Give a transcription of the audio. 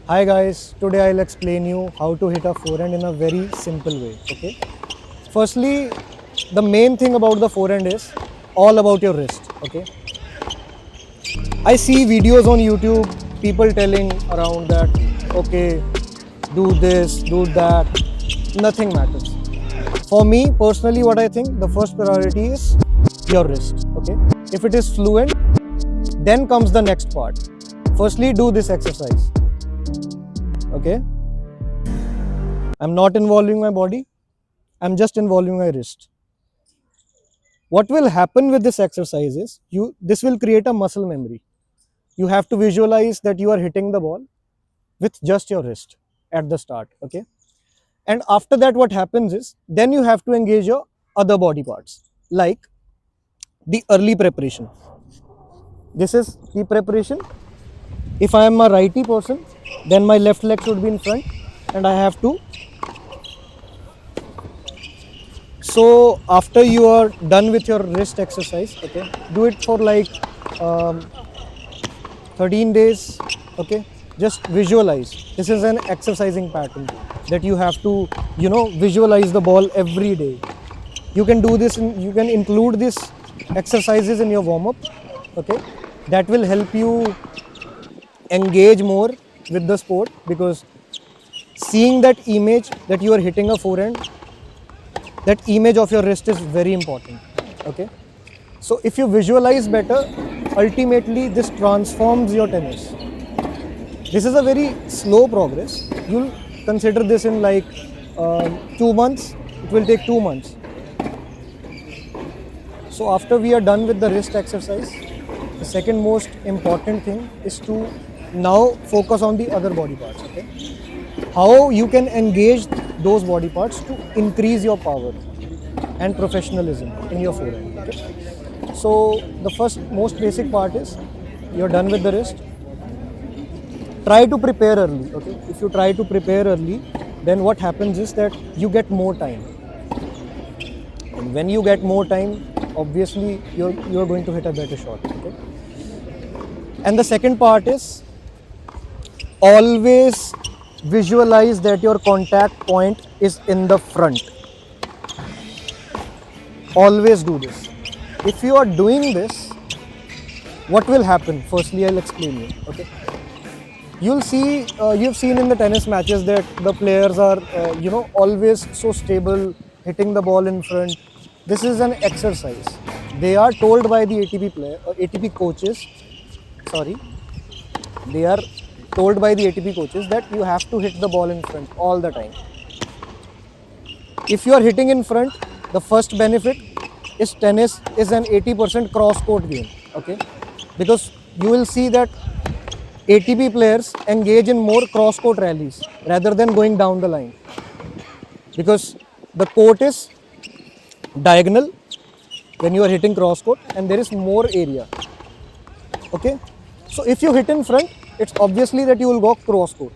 Hi guys, today I'll explain you how to hit a forehand in a very simple way. Okay. Firstly, the main thing about the forehand is all about your wrist. Okay. I see videos on YouTube, people telling around that, okay, do this, do that. Nothing matters. For me personally, what I think the first priority is your wrist. Okay. If it is fluent, then comes the next part. Firstly, do this exercise. Okay. I'm not involving my body. I'm just involving my wrist. What will happen with this exercise is this will create a muscle memory. You have to visualize that you are hitting the ball with just your wrist at the start. Okay. And after that, what happens is then you have to engage your other body parts, like the early preparation. This is the preparation. If I am a righty person, then my left leg should be in front and I have to. So after you are done with your wrist exercise, okay, do it for like um, 13 days. Okay, just visualize. This is an exercising pattern that you have to, visualize the ball every day. You can do this, you can include this exercises in your warm up. Okay, that will help you engage more with the sport, because seeing that image that you are hitting a forehand, that image of your wrist is very important. Okay, so if you visualize better, ultimately this transforms your tennis. This is a very slow progress. You'll consider this in like 2 months. It will take 2 months. So after we are done with the wrist exercise, the second most important thing is to now focus on the other body parts. Okay, how you can engage those body parts to increase your power and professionalism in your forehand. Okay? So the first most basic part is you're done with the wrist. Try to prepare early. Okay, if you try to prepare early, then what happens is that you get more time, and when you get more time, obviously you're going to hit a better shot. Okay, and the second part is always visualize that your contact point is in the front. Always do this. If you are doing this, what will happen? Firstly, I'll explain you. Okay, you'll see, you've seen in the tennis matches that the players are, always so stable, hitting the ball in front. This is an exercise. They are told by the ATP coaches. Sorry, they are told by the ATP coaches that you have to hit the ball in front all the time. If you are hitting in front, the first benefit is tennis is an 80% cross court game. Okay, because you will see that ATP players engage in more cross court rallies rather than going down the line, because the court is diagonal when you are hitting cross court and there is more area. Okay, so if you hit in front, it's obviously that you will go cross court.